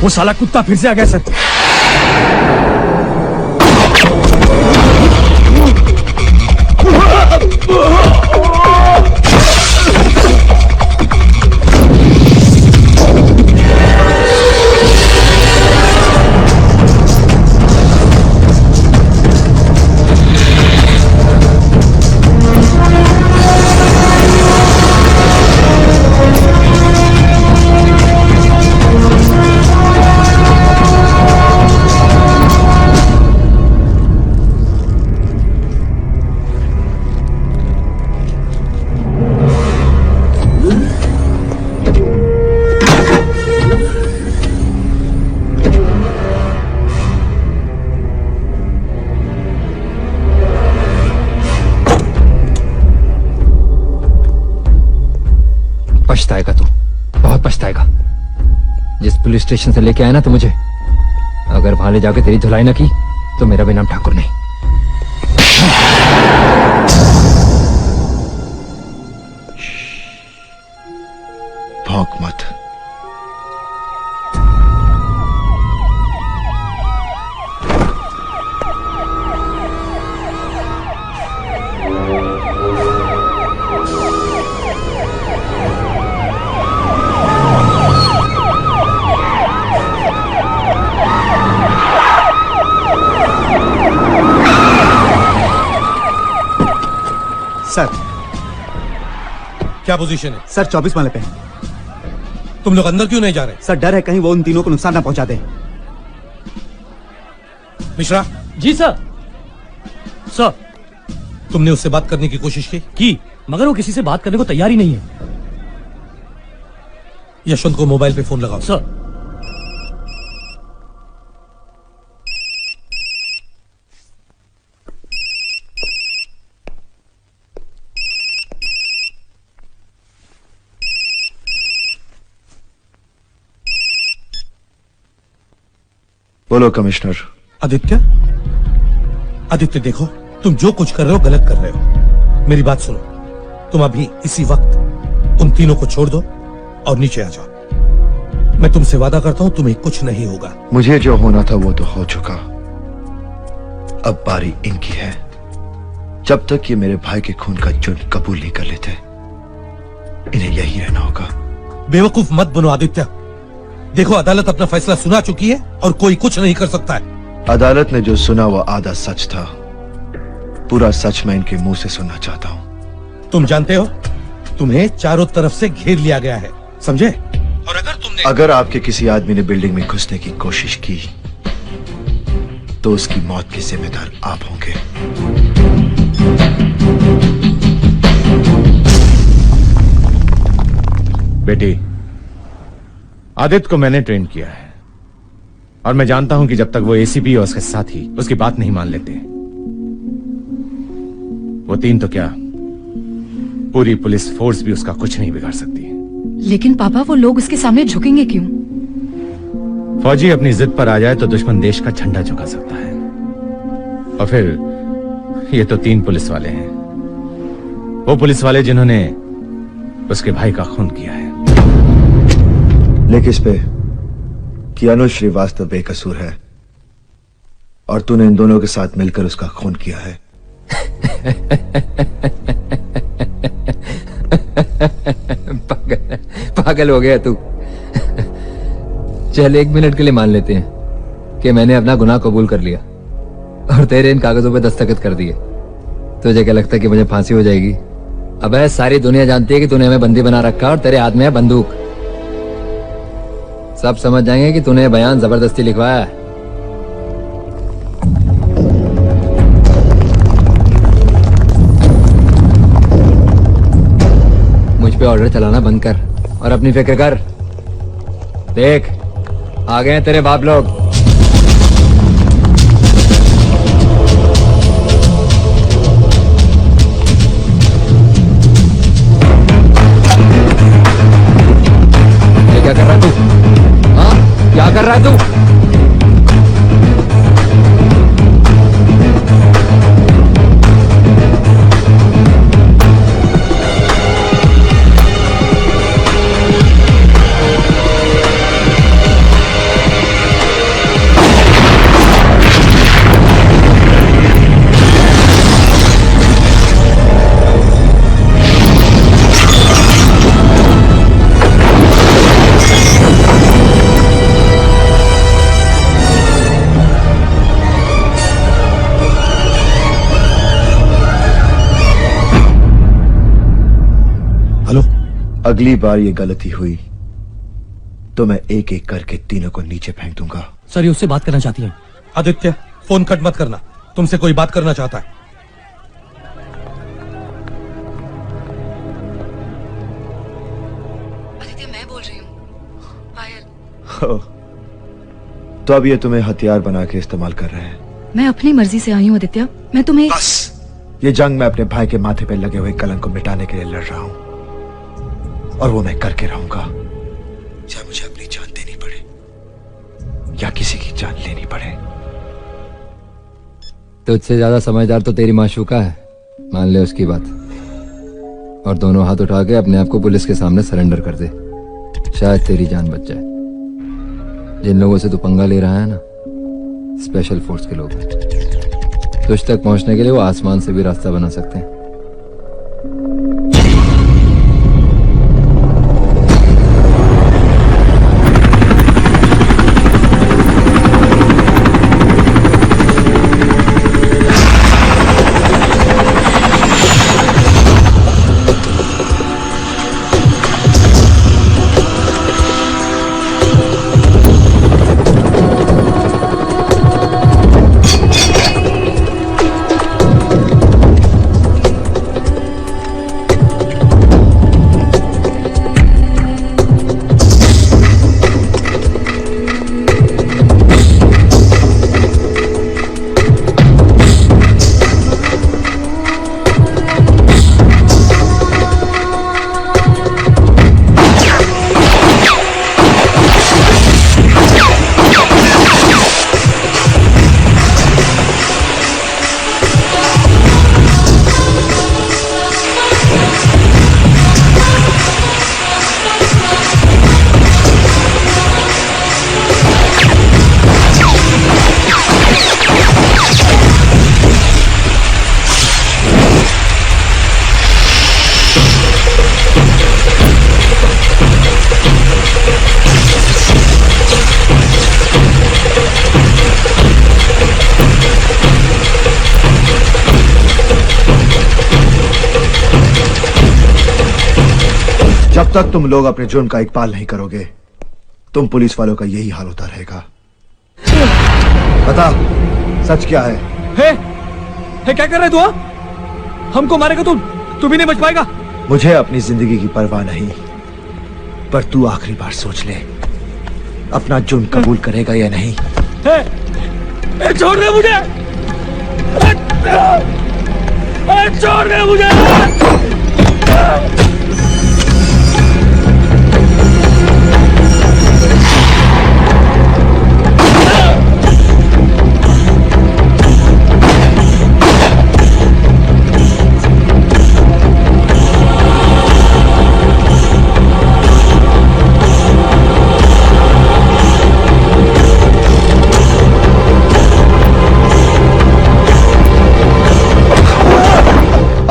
वो साला कुत्ता फिर से आ गया सर। पछताएगा तू, बहुत पछताएगा। जिस पुलिस स्टेशन से लेके आया ना तू मुझे, अगर वहां ले जाके तेरी धुलाई ना की तो मेरा भी नाम ठाकुर नहीं। भौंक मत। सर क्या पोजीशन है? सर 24 माले पे हैं। तुम लोग अंदर क्यों नहीं जा रहे? सर डर है कहीं वो उन तीनों को नुकसान ना पहुंचा दे। मिश्रा। जी सर। सर तुमने उससे बात करने की कोशिश की मगर वो किसी से बात करने को तैयार ही नहीं है। यशवंत को मोबाइल पे फोन लगाओ। सर। बोलो कमिश्नर। आदित्य, आदित्य देखो, तुम जो कुछ कर रहे हो गलत कर रहे हो। मेरी बात सुनो, तुम अभी इसी वक्त उन तीनों को छोड़ दो और नीचे आ जाओ। मैं तुमसे वादा करता हूं तुम्हें कुछ नहीं होगा। मुझे जो होना था वो तो हो चुका, अब बारी इनकी है। जब तक ये मेरे भाई के खून का जुर्म कबूल नहीं कर लेते, इन्हें यही रहना होगा। बेवकूफ मत बनो आदित्य। देखो, अदालत अपना फैसला सुना चुकी है और कोई कुछ नहीं कर सकता है। अदालत ने जो सुना वो आधा सच था, पूरा सच मैं इनके मुंह से सुनना चाहता हूं। तुम जानते हो, तुम्हें चारों तरफ से घेर लिया गया है, समझे? और अगर आपके किसी आदमी ने बिल्डिंग में घुसने की कोशिश की तो उसकी मौत के जिम्मेदार आप होंगे। बेटी, आदित्य को मैंने ट्रेन किया है और मैं जानता हूं कि जब तक वो एसीपी और उसके साथी उसकी बात नहीं मान लेते, वो तीन तो क्या, पूरी पुलिस फोर्स भी उसका कुछ नहीं बिगाड़ सकती। लेकिन पापा, वो लोग उसके सामने झुकेंगे क्यों? फौजी अपनी जिद पर आ जाए तो दुश्मन देश का झंडा झुका सकता है। और फिर ये तो तीन पुलिस वाले हैं, वो पुलिस वाले जिन्होंने उसके भाई का खून किया है। लेकिन इस पे कि अनुज श्रीवास्तव बेकसूर है और तूने इन दोनों के साथ मिलकर उसका खून किया है। पागल हो गया तू। चल 1 मिनट के लिए मान लेते हैं कि मैंने अपना गुनाह कबूल कर लिया और तेरे इन कागजों पे दस्तखत कर दिए। तुझे क्या लगता है कि मुझे फांसी हो जाएगी? अबे सारी दुनिया जानती है कि तूने हमें बंदी बना रखा और तेरे हाथ में है बंदूक। सब समझ जाएंगे कि तूने बयान जबरदस्ती लिखवाया है। मुझ पे ऑर्डर चलाना बंद कर और अपनी फिक्र कर। देख, आ गए हैं तेरे बाप लोग। क्या कर रहा है तू? हाँ, क्या कर रहा है तू? अगली बार ये गलती हुई तो मैं एक एक करके तीनों को नीचे फेंक दूंगा। सर ये उससे बात करना चाहती हैं। आदित्य फोन कट मत करना, तुमसे कोई बात करना चाहता है। आदित्य मैं बोल रही हूँ, पायल। तो अब ये तुम्हें हथियार बना के इस्तेमाल कर रहे हैं। मैं अपनी मर्जी से आई हूँ आदित्य, मैं तुम्हें बस ये जंग मैं अपने भाई के माथे पे लगे हुए कलंक को मिटाने के लिए लड़ रहा हूं, और वो मैं करके रहूंगा, चाहे मुझे अपनी जान देनी पड़े या किसी की जान लेनी पड़े। तुझसे ज्यादा समझदार तो तेरी माशूका है, मान ले उसकी बात, और दोनों हाथ उठा के अपने आप को पुलिस के सामने सरेंडर कर दे, शायद तेरी जान बच जाए। जिन लोगों से तू पंगा ले रहा है ना, स्पेशल फोर्स के लोग हैं। तुझ तक पहुंचने के लिए वो आसमान से भी रास्ता बना सकते हैं। जब तक तुम लोग अपने जुर्म का इकबाल नहीं करोगे, तुम पुलिस वालों का यही हाल होता रहेगा। बता, सच क्या है? हे क्या कर रहे तू? हमको मारेगा तू भी नहीं बच पाएगा। मुझे अपनी जिंदगी की परवाह नहीं, पर तू आखिरी बार सोच ले, अपना जुर्म कबूल करेगा या नहीं। छोड़ दे मुझे, छोड़ दे मुझे।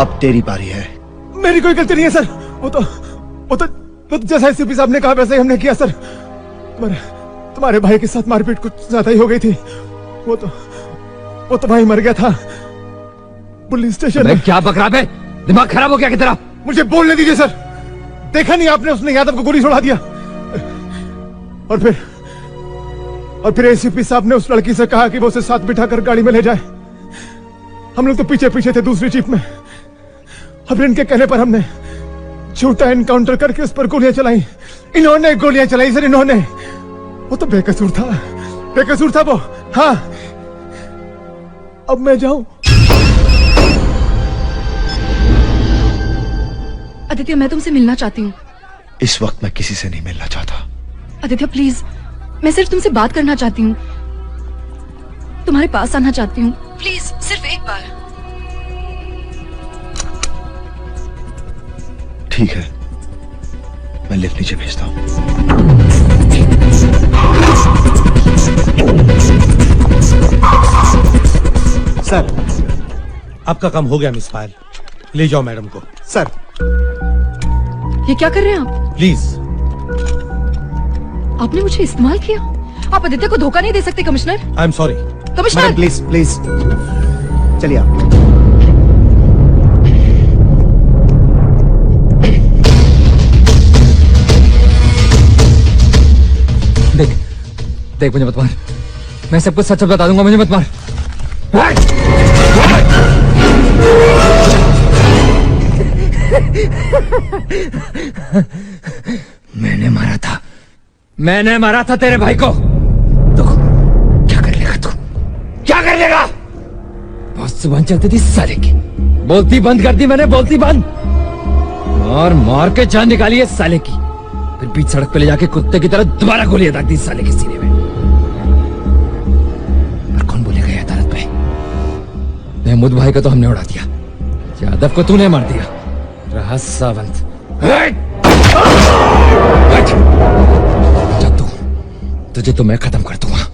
अब तेरी बारी है। मेरी कोई गलती नहीं है सर, वो तो जैसा एसपी साहब ने कहा वैसे ही हमने किया सर। तुम्हारे भाई के साथ मारपीट कुछ ज्यादा ही हो गई थी। वो तो भाई मर गया था पुलिस स्टेशन में। क्या बकरा बे, दिमाग खराब हो गया कि तेरा? मुझे बोलने दीजिए सर। देखा नहीं आपने, उसने यादव को गोली छोड़ा दिया, और फिर एसीपी साहब ने उस लड़की से कहा कि वो उसे साथ बिठाकर गाड़ी में ले जाए। हम लोग तो पीछे पीछे थे दूसरी जीप में, और इनके कहने पर हमने झूठा एनकाउंटर करके उस पर गोलियां चलाई। इन्होंने गोलियां चलाई सर, इन्होंने। वो तो बेकसूर था वो। हाँ, अब मैं जाऊं? आदित्य मैं तुमसे मिलना चाहती हूँ। इस वक्त मैं किसी से नहीं मिलना चाहता। आदित्य प्लीज, मैं सिर्फ तुमसे बात करना चाहती हूँ, तुम्हारे पास आना चाहती हूँ, प्लीज सिर्फ एक बार। ठीक है, मैं लिफ्ट नीचे भेजता हूं। सर आपका काम हो गया मिस पायल, ले जाओ मैडम को। सर ये क्या कर रहे हैं आप? प्लीज। आपने मुझे इस्तेमाल किया। आप आदित्य को धोखा नहीं दे सकते commissioner. I am sorry. Commissioner madam please चलिए आप। देख मुझे मत मार, मैं सब कुछ सच बता दूंगा, मुझे मत मार। मैंने मारा था तेरे भाई को। तो क्या कर लेगा तू, क्या कर लेगा? बहुत जुबान चलती थी साले की, बोलती बंद कर दी मैंने, बोलती बंद। मार मार के जान निकाली है साले की, फिर बीच सड़क पे ले जाके कुत्ते की तरह दोबारा गोलियां दाग दी साले के सीने में। पर कौन बोलेगा ये अदालत में? महमूद भाई को तो हमने उड़ा दिया, यादव को तूने मार दिया, रहा सावंत। जब तुझे तो मैं खत्म कर दूंगा।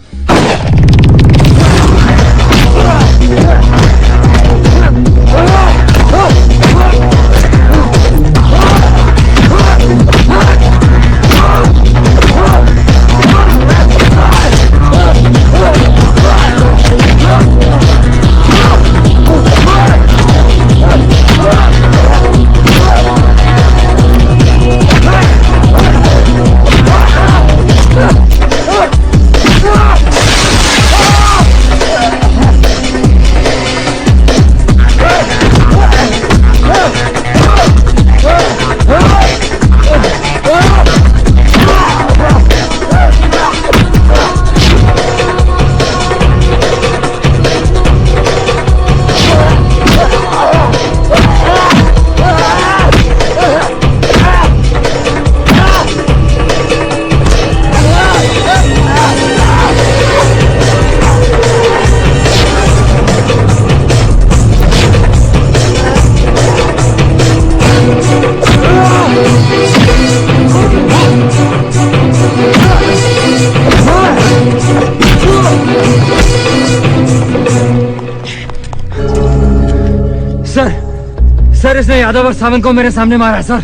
सर, इसने यादव और सावंत को मेरे सामने मारा है सर,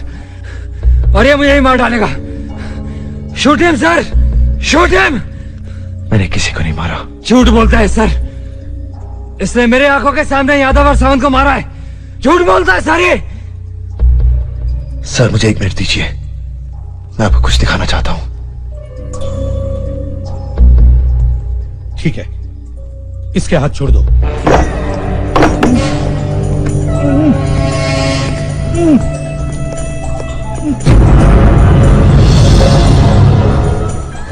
और ये मुझे ही मार डालेगा। Shoot him sir, shoot him. मैंने किसी को नहीं मारा। झूठ बोलता है सर, इसने मेरे आंखों के सामने यादव और सावंत को मारा है, झूठ बोलता है सर ये। सर मुझे 1 मिनट दीजिए, मैं आपको कुछ दिखाना चाहता हूं। ठीक है, इसके हाथ छोड़ दो।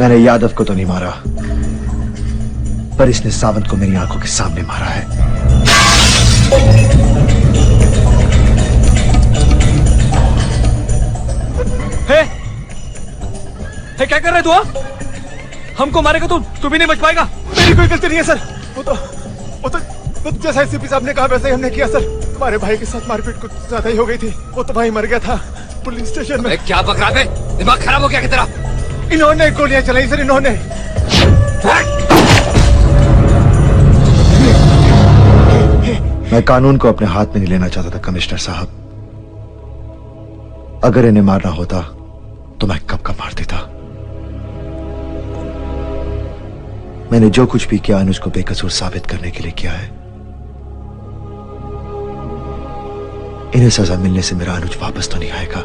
मैंने यादव को तो नहीं मारा, पर इसने सावंत को मेरी आंखों के सामने मारा है। क्या कर रहे तू? हमको मारेगा तू भी नहीं बच पाएगा। मेरी कोई गलती नहीं है सर, वो तो जैसा एसपी साहब ने कहा वैसे ही हमने किया सर। तुम्हारे भाई के साथ मारपीट कुछ ज्यादा ही हो गई थी, वो तो भाई मर गया था पुलिस स्टेशन में। क्या बक रहा है, दिमाग खराब हो गया कि तेरा? इन्होंने गोलियां चलाई सर, इन्होंने। मैं कानून को अपने हाथ में नहीं लेना चाहता था कमिश्नर साहब। अगर इन्हें मारना होता तो मैं कब का मार देता। मैंने जो कुछ भी किया अनुज को बेकसूर साबित करने के लिए किया है। इन्हें सजा मिलने से मेरा अनुज वापस तो नहीं आएगा,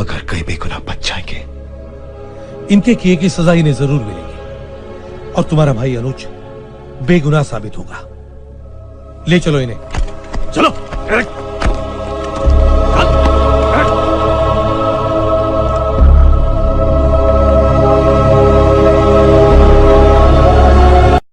मगर कई बेगुनाह बच जाएंगे। इनके किए की सजा इन्हें जरूर मिलेगी और तुम्हारा भाई अनुज बेगुनाह साबित होगा। ले चलो इन्हें, चलो।